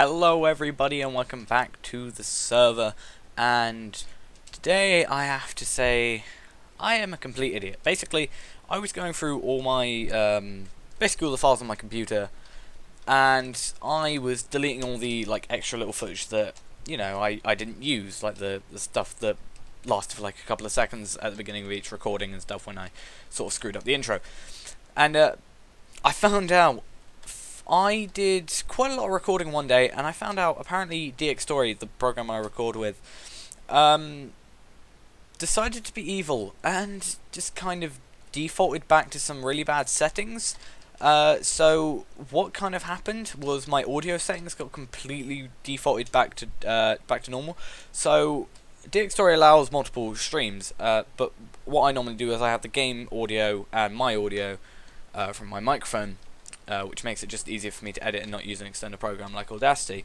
Hello everybody and welcome back to the server, and today I have to say I am a complete idiot. Basically, I was going through all my basically all the files on my computer, and I was deleting all the extra little footage that I didn't use, like the stuff that lasted for like a couple of seconds at the beginning of each recording and stuff when I sort of screwed up the intro. And I found out I did quite a lot of recording one day, and I found out apparently DxStory, the program I record with, decided to be evil and just kind of defaulted back to some really bad settings. So what kind of happened was my audio settings got completely defaulted back to normal. So DxStory allows multiple streams, but what I normally do is I have the game audio and my audio from my microphone, which makes it just easier for me to edit and not use an external program like Audacity.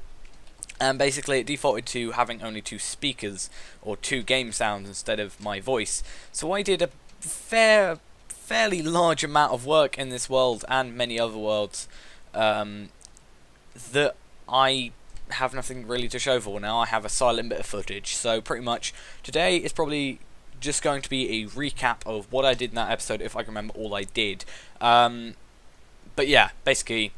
And basically it defaulted to having only two speakers or two game sounds instead of my voice. So I did a fairly large amount of work in this world and many other worlds that I have nothing really to show for now. I have a silent bit of footage. So pretty much today is probably just going to be a recap of what I did in that episode, if I can remember all I did. But yeah, basically,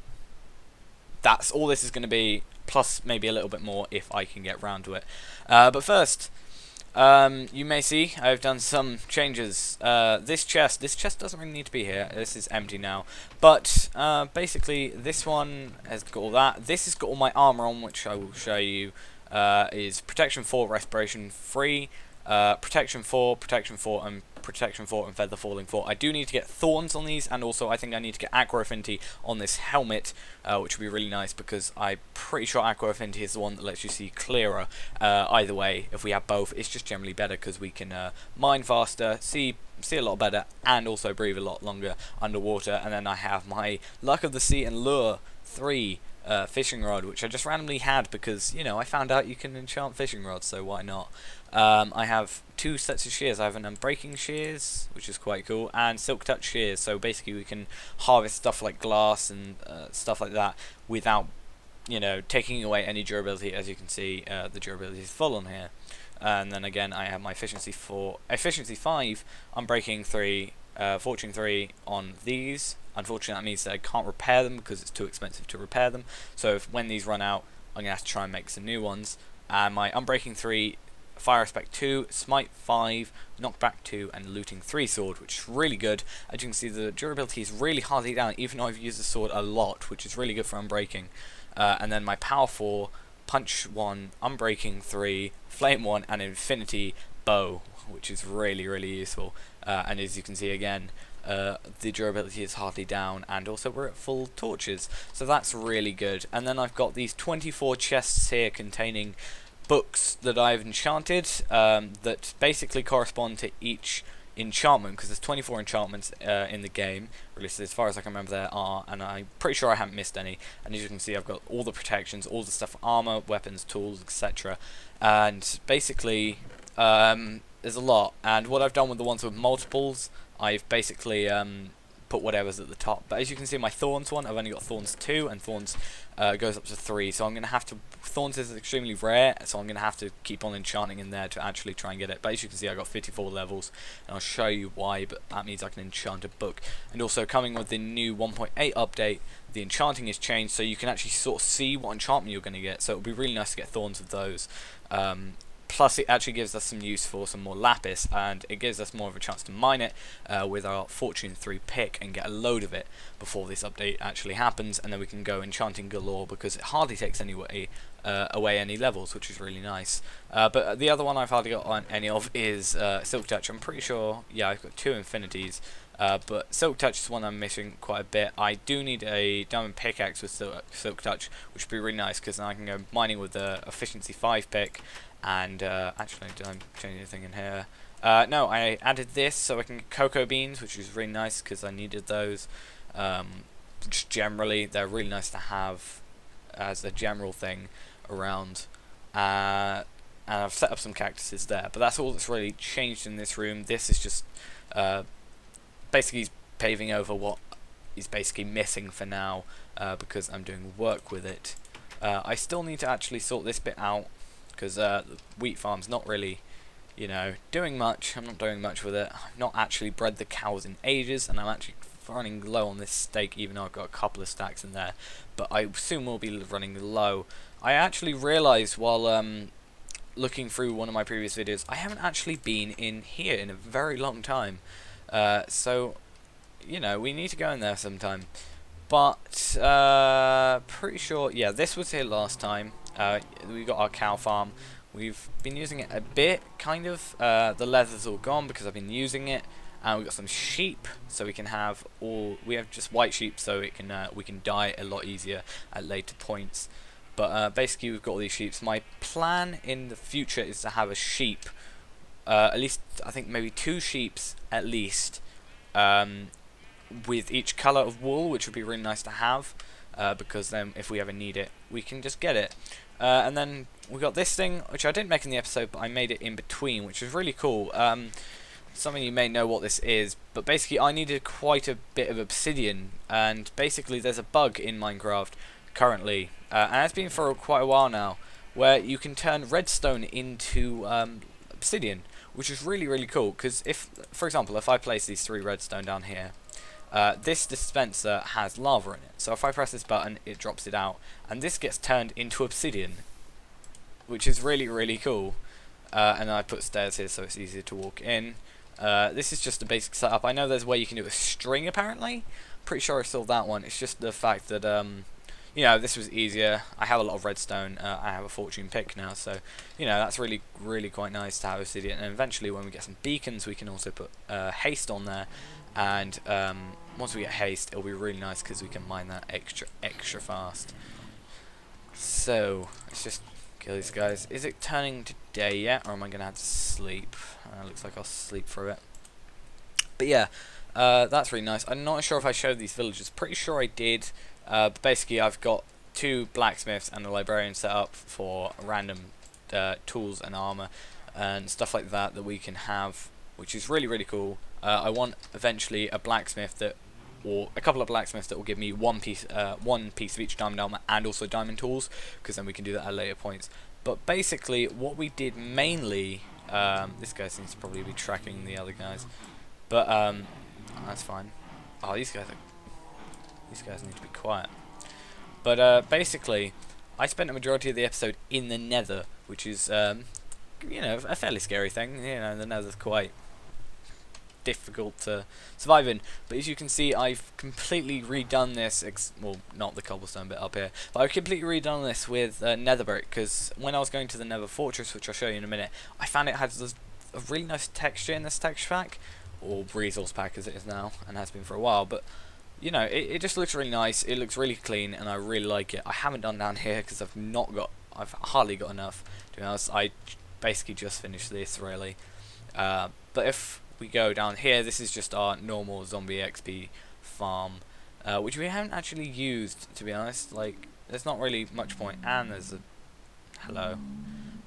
that's all this is going to be, plus maybe a little bit more if I can get round to it. But first, you may see I've done some changes. This chest doesn't really need to be here. This is empty now. But basically, this one has got all that. This has got all my armor on, which I will show you. Is Protection 4, Respiration 3, Protection 4, and Protection 4 and Feather Falling 4. I do need to get Thorns on these, and also I think I need to get Aqua Affinity on this helmet, which would be really nice because I'm pretty sure Aqua Affinity is the one that lets you see clearer. Either way, if we have both, it's just generally better because we can mine faster, see a lot better, and also breathe a lot longer underwater. And then I have my Luck of the Sea and Lure 3 fishing rod, which I just randomly had because, I found out you can enchant fishing rods, so why not? I have two sets of shears. I have an Unbreaking shears, which is quite cool, and Silk Touch shears, so basically we can harvest stuff like glass and stuff like that without, taking away any durability. As you can see, the durability is full on here. And then again, I have my Efficiency 5, Unbreaking 3, Fortune 3 on these. Unfortunately, that means that I can't repair them because it's too expensive to repair them. So when these run out, I'm going to have to try and make some new ones. And my Unbreaking 3, Fire Aspect 2, Smite 5, Knockback 2, and Looting 3 sword, which is really good. As you can see, the durability is really hardly down, even though I've used the sword a lot, which is really good for Unbreaking. And then my Power 4, Punch 1, Unbreaking 3, Flame 1, and Infinity Bow, which is really, really useful. And as you can see again, the durability is hardly down, and also we're at full torches, so that's really good. And then I've got these 24 chests here containing books that I've enchanted, that basically correspond to each enchantment, because there's 24 enchantments in the game, or at least as far as I can remember there are, and I'm pretty sure I haven't missed any. And as you can see, I've got all the protections, all the stuff, armor, weapons, tools, etc. And basically there's a lot. And what I've done with the ones with multiples, I've basically put whatever's at the top. But as you can see, my Thorns one, I've only got Thorns 2, and Thorns goes up to 3. So I'm going to have to... Thorns is extremely rare, so I'm going to have to keep on enchanting in there to actually try and get it. But as you can see, I got 54 levels, and I'll show you why, but that means I can enchant a book. And also, coming with the new 1.8 update, the enchanting is changed, so you can actually sort of see what enchantment you're going to get. So it'll be really nice to get Thorns of those. Plus it actually gives us some use for some more lapis, and it gives us more of a chance to mine it with our Fortune 3 pick and get a load of it before this update actually happens, and then we can go enchanting galore because it hardly takes away any levels, which is really nice. But the other one I've hardly got on any of is Silk Touch. I'm pretty sure, yeah, I've got 2 infinities, but Silk Touch is one I'm missing quite a bit. I do need a diamond pickaxe with Silk Touch, which would be really nice because then I can go mining with the Efficiency 5 pick. And actually, did I change anything in here? No, I added this so I can get cocoa beans, which is really nice because I needed those. Just generally, they're really nice to have as a general thing around. And I've set up some cactuses there, but that's all that's really changed in this room. This is just basically paving over what is basically missing for now, because I'm doing work with it. I still need to actually sort this bit out, because the wheat farm's not really, you know, doing much. I'm not doing much with it. I've not actually bred the cows in ages, and I'm actually running low on this steak, even though I've got a couple of stacks in there. But I soon will be running low. I actually realised while looking through one of my previous videos, I haven't actually been in here in a very long time. So, you know, we need to go in there sometime. But, pretty sure, yeah, this was here last time. We got our cow farm. We've been using it a bit, kind of. The leather's all gone because I've been using it. And we've got some sheep, so we can have we have just white sheep, so it can we can dye it a lot easier at later points. But basically, we've got all these sheep. My plan in the future is to have a sheep, at least I think maybe 2 sheeps at least, with each colour of wool, which would be really nice to have, because then if we ever need it, we can just get it. And then we got this thing, which I didn't make in the episode, but I made it in between, which is really cool. Some of you may know what this is, but basically I needed quite a bit of obsidian, and basically there's a bug in Minecraft currently, and it's been for quite a while now, where you can turn redstone into obsidian, which is really, really cool, because if, for example, if I place these 3 redstone down here, this dispenser has lava in it, so if I press this button, it drops it out, and this gets turned into obsidian, which is really, really cool. And I put stairs here so it's easier to walk in. This is just a basic setup. I know there's a way you can do a string, apparently. Pretty sure I saw that one. It's just the fact that, you know, this was easier. I have a lot of redstone. I have a fortune pick now, so, you know, that's really, really quite nice to have obsidian. And eventually, when we get some beacons, we can also put haste on there. And once we get haste, it'll be really nice because we can mine that extra fast. So, let's just kill these guys. Is it turning to day yet, or am I going to have to sleep? Looks like I'll sleep through it. But yeah, that's really nice. I'm not sure if I showed these villagers. Pretty sure I did. But basically, I've got 2 blacksmiths and a librarian set up for random tools and armor and stuff like that we can have, which is really, really cool. I want eventually a blacksmith that, or a couple of blacksmiths that will give me one piece of each diamond armor and also diamond tools, because then we can do that at later points. But basically, what we did mainly, this guy seems to probably be tracking the other guys, but that's fine. Oh, these guys need to be quiet. But basically, I spent a majority of the episode in the Nether, which is you know, a fairly scary thing. You know, the Nether's quite difficult to survive in, but as you can see, I've completely redone this, well, not the cobblestone bit up here, but I've completely redone this with nether brick, because when I was going to the nether fortress, which I'll show you in a minute, I found it has a really nice texture in this texture pack, or resource pack as it is now, and has been for a while, but you know, it just looks really nice, it looks really clean, and I really like it. I haven't done down here because I've hardly got enough, to be honest. I basically just finished this, really, but if we go down here, this is just our normal zombie XP farm, which we haven't actually used, to be honest. Like, there's not really much point, and there's a hello.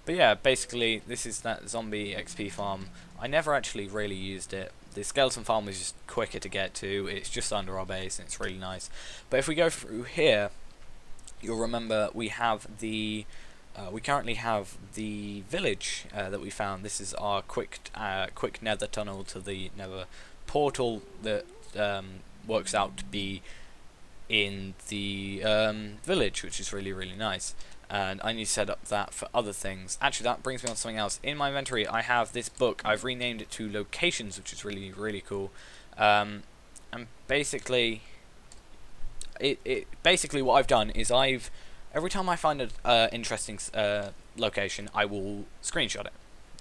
But yeah, basically this is that zombie XP farm. I never actually really used it. The skeleton farm was just quicker to get to. It's just under our base, and it's really nice. But if we go through here, you'll remember we have the we currently have the village that we found. This is our quick nether tunnel to the nether portal that works out to be in the village, which is really, really nice. And I need to set up that for other things. Actually, that brings me on to something else. In my inventory, I have this book. I've renamed it to Locations, which is really, really cool. And basically, basically what I've done is every time I find an interesting location, I will screenshot it.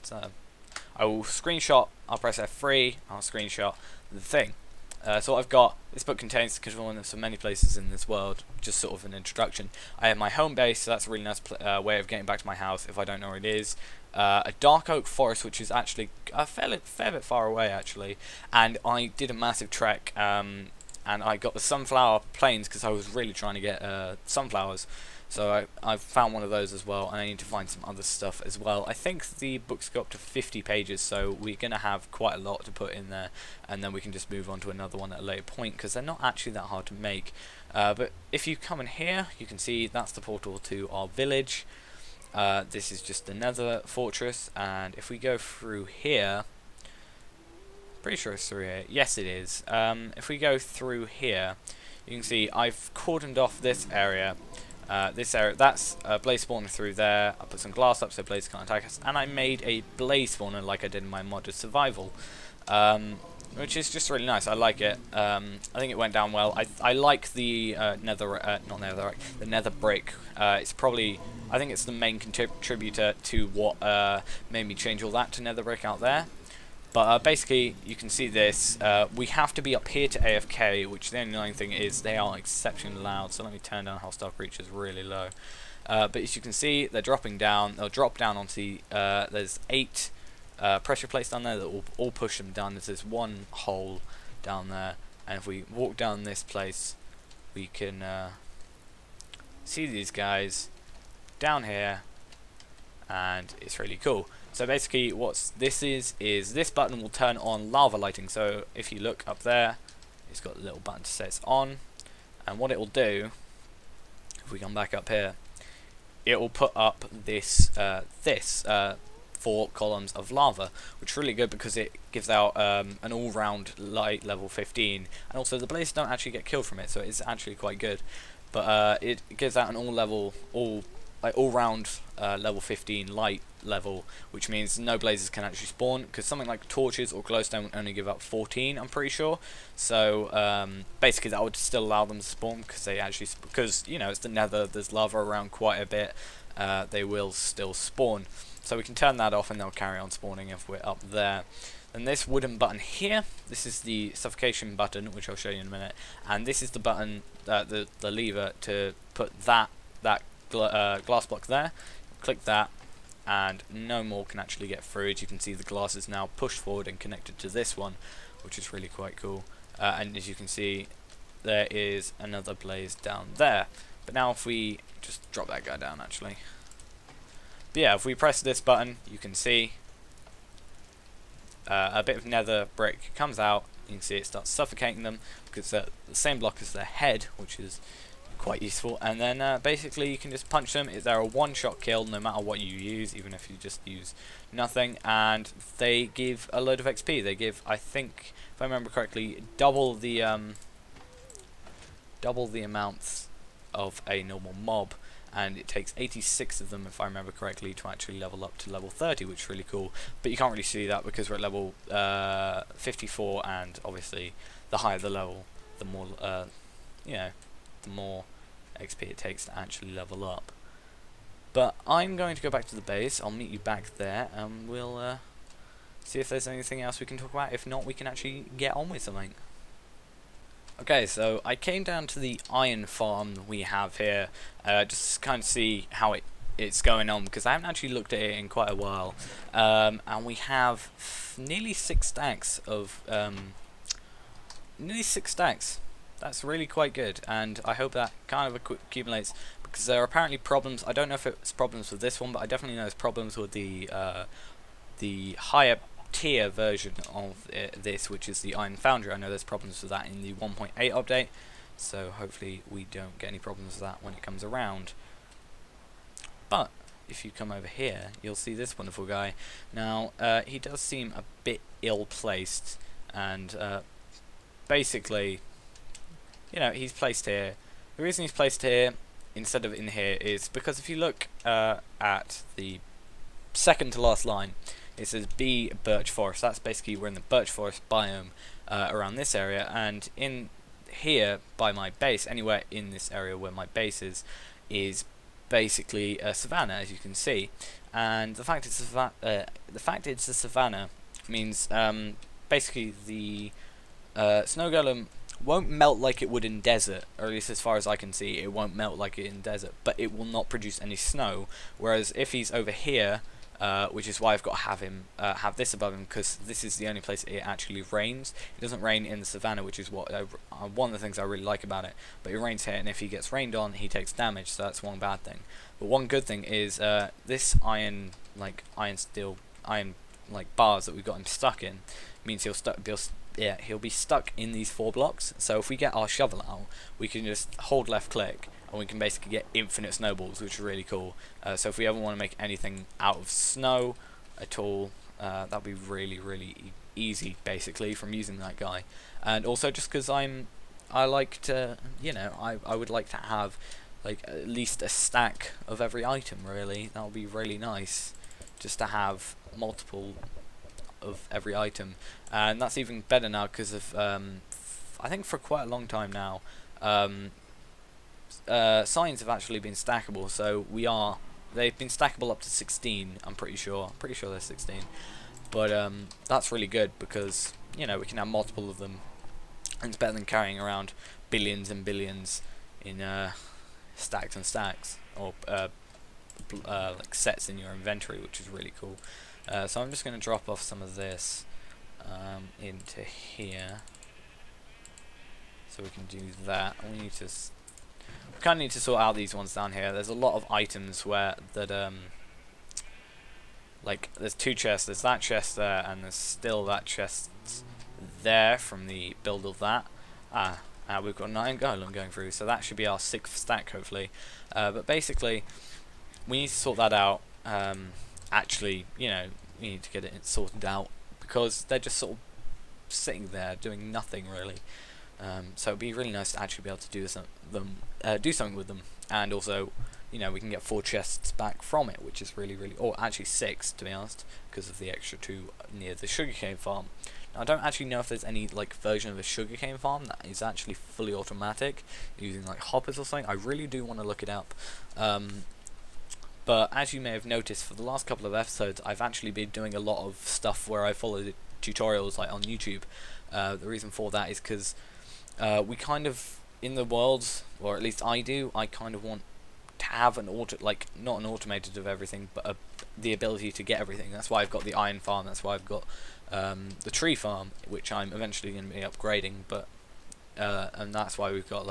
So I will screenshot, I'll press F3, I'll screenshot the thing. So what I've got, this book contains, because one of so many places in this world, just sort of an introduction. I have my home base, so that's a really nice way of getting back to my house if I don't know where it is. A dark oak forest, which is actually a fair bit far away, actually. And I did a massive trek, and I got the sunflower plains because I was really trying to get sunflowers. So I've found one of those as well, and I need to find some other stuff as well. I think the books go up to 50 pages, so we're going to have quite a lot to put in there, and then we can just move on to another one at a later point, because they're not actually that hard to make. But if you come in here, you can see that's the portal to our village. This is just another fortress, and if we go through here, pretty sure it's through here. Yes, it is. If we go through here, you can see I've cordoned off this area. That's a blaze spawner through there. I put some glass up so blaze can't attack us, and I made a blaze spawner like I did in my modded survival, which is just really nice. I like it. I think it went down well. I like the the nether brick. It's probably, I think it's the main contributor to what made me change all that to nether brick out there. But basically, you can see this. We have to be up here to AFK, which the only annoying thing is they are exceptionally loud. So let me turn down hostile creatures really low. But as you can see, they're dropping down. They'll drop down onto there's 8 pressure plates down there that will all push them down. There's this one hole down there, and if we walk down this place, we can see these guys down here, and it's really cool. So basically what this is this button will turn on lava lighting. So if you look up there, it's got a little button to say it's on, and what it will do, if we come back up here, it will put up this 4 columns of lava, which is really good because it gives out an all-round light level 15, and also the blazes don't actually get killed from it, so it's actually quite good. But it gives out an all-round level 15 light level, which means no blazes can actually spawn, because something like torches or glowstone would only give out 14, I'm pretty sure. So basically that would still allow them to spawn, because you know, it's the nether, there's lava around quite a bit, they will still spawn. So we can turn that off and they'll carry on spawning if we're up there. And this wooden button here, this is the suffocation button, which I'll show you in a minute, and this is the button, the lever to put that glass block there. Click that, and no more can actually get through. As you can see, the glass is now pushed forward and connected to this one, which is really quite cool. And as you can see, there is another blaze down there. But now if we just drop that guy down, actually. But yeah, if we press this button, you can see a bit of nether brick comes out. You can see it starts suffocating them, because the same block as their head, which is quite useful. And then basically you can just punch them. They're a one-shot kill no matter what you use, even if you just use nothing, and they give a load of XP. They give, I think, if I remember correctly, double the amounts of a normal mob, and it takes 86 of them, if I remember correctly, to actually level up to level 30, which is really cool. But you can't really see that because we're at level 54, and obviously the higher the level, the more the more XP it takes to actually level up. But I'm going to go back to the base. I'll meet you back there, and we'll see if there's anything else we can talk about. If not, we can actually get on with something. Okay, so I came down to the iron farm we have here, just to kind of see how it's going on, because I haven't actually looked at it in quite a while. And we have nearly 6 stacks of That's really quite good, and I hope that kind of accumulates, because there are apparently problems. I don't know if it's problems with this one, but I definitely know there's problems with the higher tier version of this, which is the Iron Foundry. I know there's problems with that in the 1.8 update, so hopefully we don't get any problems with that when it comes around. But if you come over here, you'll see this wonderful guy. Now he does seem a bit ill-placed, and basically, you know, he's placed here. The reason he's placed here instead of in here is because if you look at the second to last line, it says B Birch Forest. That's basically we're in the Birch Forest biome around this area, and in here by my base, anywhere in this area where my base is basically a savanna, as you can see. And the fact it's a savanna means basically the snow golem won't melt like it would in desert, or at least as far as I can see, it won't melt like it in desert, but it will not produce any snow. Whereas if he's over here, which is why I've got to have him have this above him, because this is the only place it actually rains. It doesn't rain in the savannah, which is what one of the things I really like about it. But it rains here, and if he gets rained on, he takes damage. So that's one bad thing. But one good thing is this iron bars that we've got him stuck in means he'll be stuck in these 4 blocks. So if we get our shovel out, we can just hold left click and we can basically get infinite snowballs, which is really cool. So if we ever want to make anything out of snow at all, that'll be really easy basically from using that guy. And also just because I like to, I would like to have like at least a stack of every item. Really, that would be really nice, just to have multiple of every item. And that's even better now because of I think for quite a long time now signs have actually been stackable. So they've been stackable up to 16. I'm pretty sure they're 16. But that's really good because we can have multiple of them, and it's better than carrying around billions and billions in stacks and stacks, or like sets in your inventory, which is really cool. So I'm just going to drop off some of this into here, so we can do that. We kind of need to sort out these ones down here. There's a lot of items like there's 2 chests. There's that chest there, and there's still that chest there from the build of that. We've got an iron golem going through, so that should be our 6th stack hopefully. But basically, we need to sort that out. Actually, we need to get it sorted out because they're just sort of sitting there doing nothing really. So it'd be really nice to actually be able to do something with them, and also, we can get 4 chests back from it, which is really, or actually 6 to be honest, because of the extra 2 near the sugarcane farm. Now, I don't actually know if there's any version of a sugarcane farm that is actually fully automatic using hoppers or something. I really do want to look it up. But as you may have noticed, for the last couple of episodes, I've actually been doing a lot of stuff where I follow tutorials on YouTube. The reason for that is because we kind of, in the world, or at least I do, I kind of want to have not an automated of everything, but the ability to get everything. That's why I've got the iron farm. That's why I've got the tree farm, which I'm eventually going to be upgrading. But and that's why we've got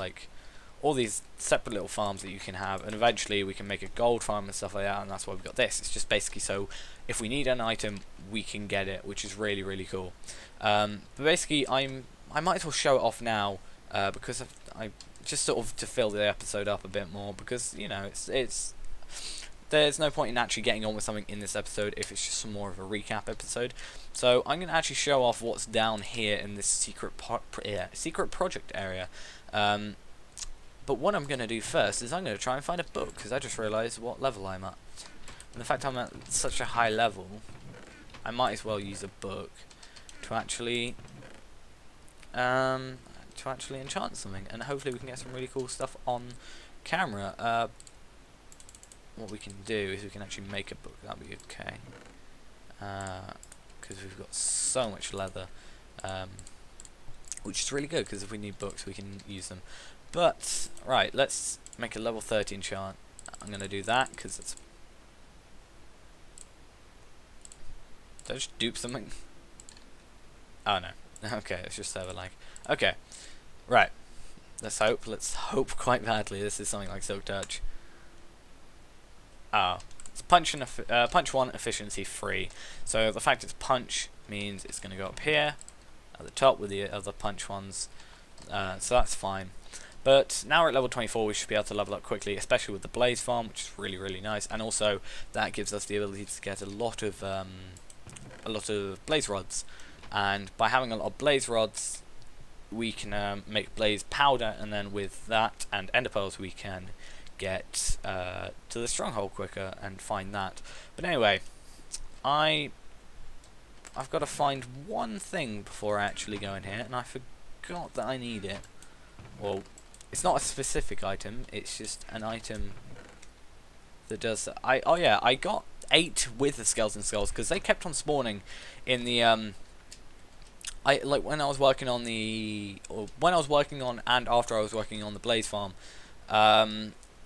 all these separate little farms that you can have, and eventually we can make a gold farm and stuff like that, and that's why we've got this. It's just basically so if we need an item, we can get it, which is really cool. But basically, I might as well show it off now, because I just sort of to fill the episode up a bit more, because it's there's no point in actually getting on with something in this episode if it's just more of a recap episode. So I'm going to actually show off what's down here in this secret project area. But what I'm going to do first is I'm going to try and find a book, because I just realised what level I'm at. And the fact I'm at such a high level, I might as well use a book to actually enchant something, and hopefully we can get some really cool stuff on camera. What we can do is we can actually make a book. That'll be okay, because we've got so much leather, which is really good, because if we need books we can use them. But right, let's make a level 30 enchant. I'm going to do that because it's... Did I just dupe something? Oh no. Okay, it's just server lag. Okay, right. Let's hope quite badly this is something like Silk Touch. It's punch 1 efficiency 3. So the fact it's punch means it's going to go up here at the top with the other punch ones. So that's fine. But now we're at level 24, we should be able to level up quickly, especially with the Blaze Farm, which is really nice. And also that gives us the ability to get a lot of blaze rods. And by having a lot of blaze rods, we can make blaze powder, and then with that and ender pearls we can get to the stronghold quicker and find that. But anyway, I've got to find one thing before I actually go in here, and I forgot that I need it. Well, it's not a specific item, it's just an item that does... I got 8 with the skeleton skulls, because they kept on spawning in the... when I was working on and after I was working on the Blaze Farm,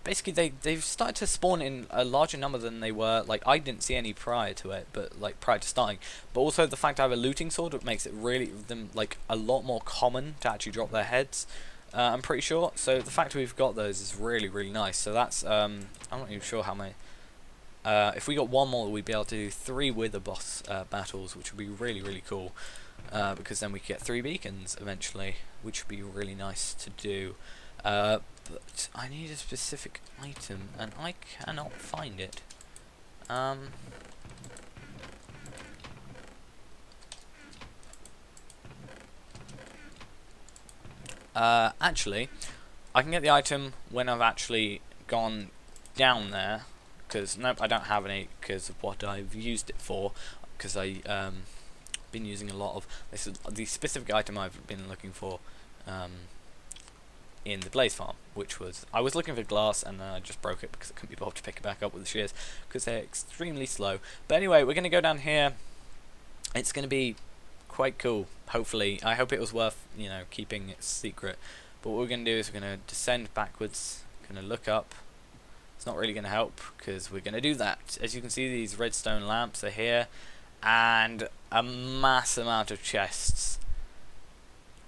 basically they've started to spawn in a larger number than they were. Like, I didn't see any prior to it, but like prior to starting. But also the fact I have a looting sword, it makes it really them like a lot more common to actually drop their heads. I'm pretty sure. So the fact we've got those is really nice. So that's I'm not even sure how many. If we got one more, we'd be able to do 3 wither boss battles, which would be really cool. Because then we could get 3 beacons eventually, which would be really nice to do. But I need a specific item, and I cannot find it. Actually, I can get the item when I've actually gone down there, because nope, I don't have any because of what I've used it for, because I been using a lot of this is the specific item I've been looking for in the Blaze Farm, which was I was looking for glass, and I just broke it because I couldn't be bothered to pick it back up with the shears because they're extremely slow. But anyway, we're going to go down here. It's going to be quite cool, hopefully. I hope it was worth, you know, keeping it secret. But what we're going to do is we're going to descend backwards, going to look up. It's not really going to help because we're going to do that. As you can see, these redstone lamps are here, and a mass amount of chests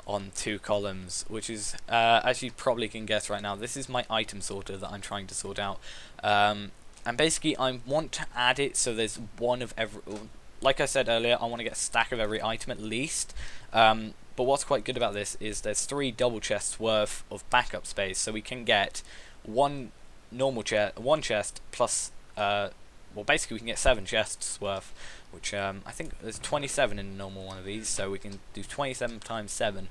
on 2 columns, which is, as you probably can guess right now, this is my item sorter that I'm trying to sort out. And basically I want to add it so there's one of every, like I said earlier, I want to get a stack of every item at least. But what's quite good about this is there's 3 double chests worth of backup space, so we can get one chest plus, well, basically we can get 7 chests worth, which I think there's 27 in a normal one of these, so we can do 27 times 7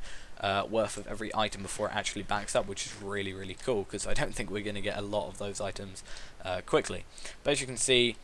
worth of every item before it actually backs up, which is really cool, because I don't think we're going to get a lot of those items quickly. But as you can see,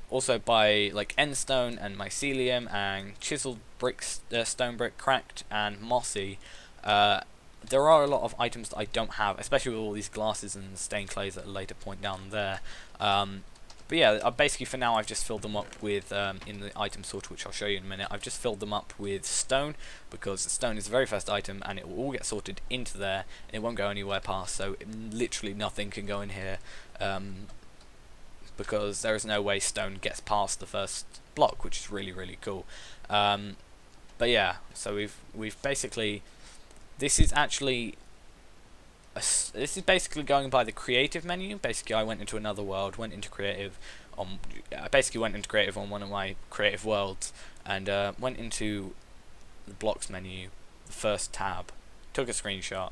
also by like endstone and mycelium and chiseled bricks, stone brick, cracked and mossy, there are a lot of items that I don't have, especially with all these glasses and stained clays at a later point down there. But yeah, basically for now I've just filled them up with, in the item sorter, which I'll show you in a minute, I've just filled them up with stone, because stone is the very first item and it will all get sorted into there and it won't go anywhere past, so literally nothing can go in here, because there is no way stone gets past the first block, which is really cool. But yeah, so we've basically, this is actually this is basically going by the creative menu. Basically I went into another world, went into creative on, I basically went into creative on one of my creative worlds, and went into the blocks menu, the first tab, took a screenshot,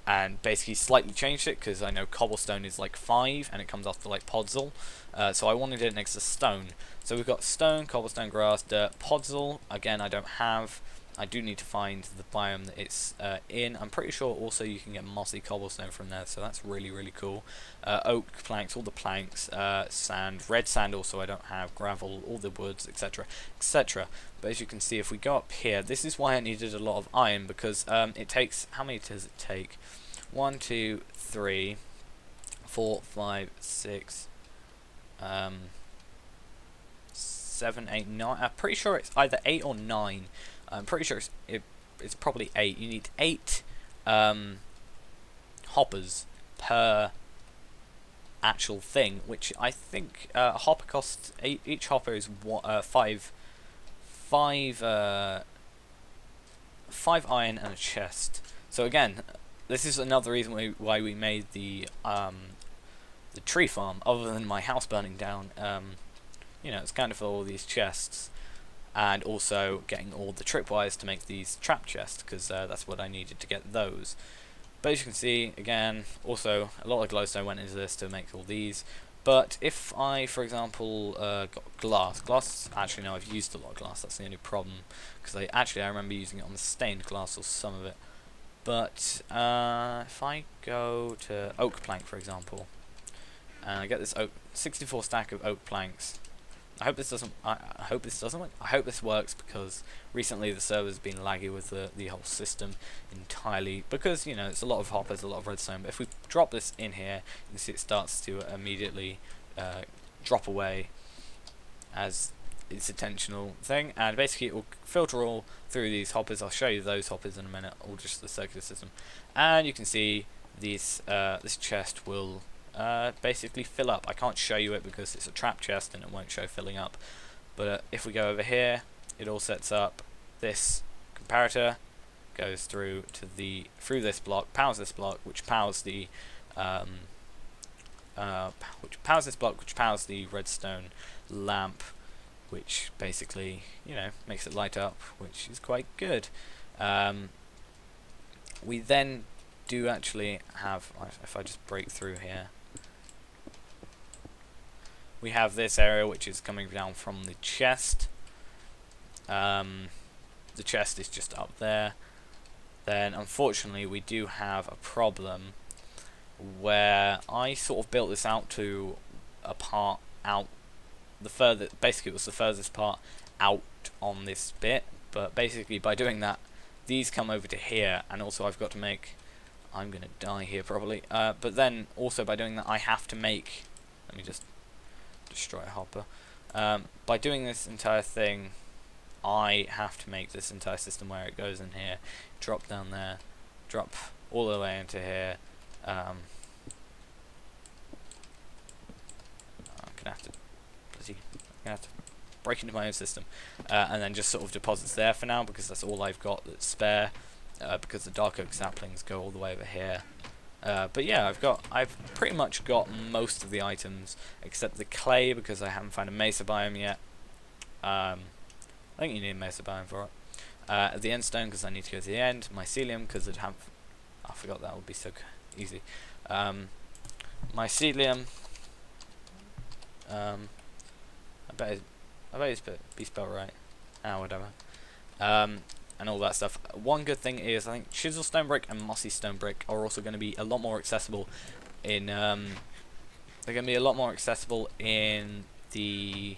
and basically slightly changed it, because I know cobblestone is like 5 and it comes after like podzol, so I wanted it next to stone. So we've got stone, cobblestone, grass, dirt, podzol. Again, I don't have. I do need to find the biome that it's in. I'm pretty sure also you can get mossy cobblestone from there, so that's really cool. Oak planks, all the planks, sand, red sand also I don't have, gravel, all the woods, etc, etc. But as you can see, if we go up here, this is why I needed a lot of iron, because it takes, how many does it take? 1, 2, 3, 4, 5, 6, 7, 8, 9. I'm pretty sure it's either 8 or 9. I'm pretty sure it's probably 8. You need 8 hoppers per actual thing, which I think a hopper costs 8. Each hopper is 5 iron and a chest. So again, this is another reason why we made the tree farm, other than my house burning down. You know, it's kind of for all these chests, and also getting all the tripwires to make these trap chests, because that's what I needed to get those. But as you can see, again, also a lot of glowstone went into this to make all these. But if I, for example, got glass, actually no, I've used a lot of glass, that's the only problem, because I remember using it on the stained glass, or some of it. But if I go to oak plank, for example, and I get this 64 stack of oak planks. I hope this doesn't. I hope this doesn't work. I hope this works, because recently the server's been laggy with the whole system entirely. Because, you know, it's a lot of hoppers, a lot of redstone. But if we drop this in here, you can see it starts to immediately drop away as its intentional thing, and basically it will filter all through these hoppers. I'll show you those hoppers in a minute, or just the circular system. And you can see this chest will basically fill up. I can't show you it because it's a trap chest and it won't show filling up. But if we go over here, it all sets up. This comparator goes through this block, powers this block, which powers the redstone lamp, which basically, you know, makes it light up, which is quite good. We then do actually have, if I just break through here, we have this area which is coming down from the chest. The chest is just up there. Then unfortunately we do have a problem where I sort of built this out to a part out basically it was the furthest part out on this bit, but basically by doing that these come over to here, and also I've got to make, I'm gonna die here probably, but then also by doing that I have to make, let me just destroy a hopper, by doing this entire thing I have to make this entire system where it goes in here, drop down there, drop all the way into here. I'm gonna have to break into my own system, and then just sort of deposits there for now because that's all I've got that's spare, because the dark oak saplings go all the way over here. But yeah, I've pretty much got most of the items except the clay because I haven't found a mesa biome yet. I think you need a mesa biome for it. The endstone because I need to go to the end. Mycelium because I forgot that would be so easy. Mycelium. I bet it's be spelled right. Whatever. And all that stuff. One good thing is I think chisel stone brick and mossy stone brick are also going to be a lot more accessible in they're going to be a lot more accessible in the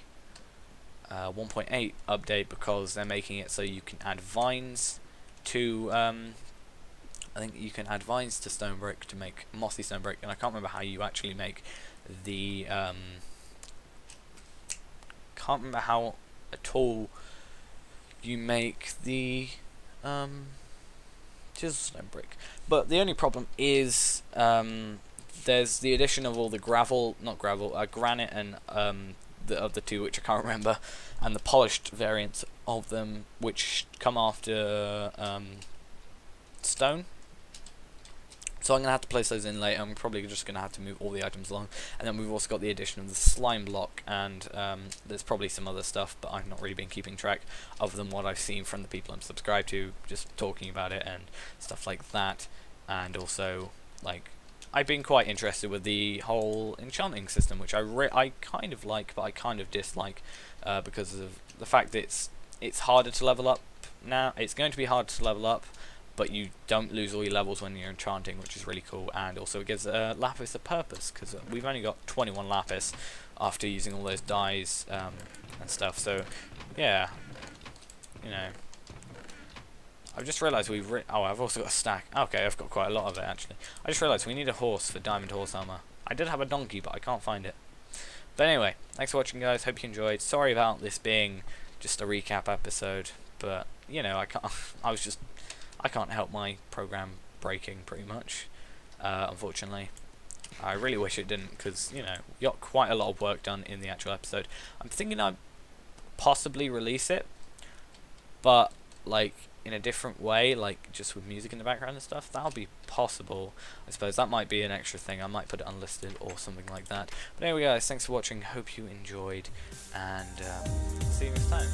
1.8 update because they're making it so you can add vines to I think you can add vines to stone brick to make mossy stone brick, and I can't remember how you actually make the can't remember how at all you make the chisel stone brick. But the only problem is there's the addition of all the granite and the other two which I can't remember, and the polished variants of them which come after stone. So I'm going to have to place those in later. I'm probably just going to have to move all the items along. And then we've also got the addition of the slime block, and there's probably some other stuff, but I've not really been keeping track other than what I've seen from the people I'm subscribed to, just talking about it and stuff like that. And also, like, I've been quite interested with the whole enchanting system, which I kind of like, but I kind of dislike because of the fact that it's harder to level up now. It's going to be hard to level up, but you don't lose all your levels when you're enchanting, which is really cool. And also it gives lapis a purpose, because we've only got 21 lapis after using all those dyes and stuff. So yeah, you know, I've just realised I've also got a stack. Okay, I've got quite a lot of it actually. I just realised we need a horse for diamond horse armor. I did have a donkey, but I can't find it. But anyway, thanks for watching, guys. Hope you enjoyed. Sorry about this being just a recap episode, but you know, I can't help my program breaking pretty much, unfortunately. I really wish it didn't, because, you know, we got quite a lot of work done in the actual episode. I'm thinking I'd possibly release it, but, like, in a different way, like, just with music in the background and stuff. That'll be possible. I suppose that might be an extra thing. I might put it unlisted or something like that. But anyway, guys, thanks for watching. Hope you enjoyed, and see you next time.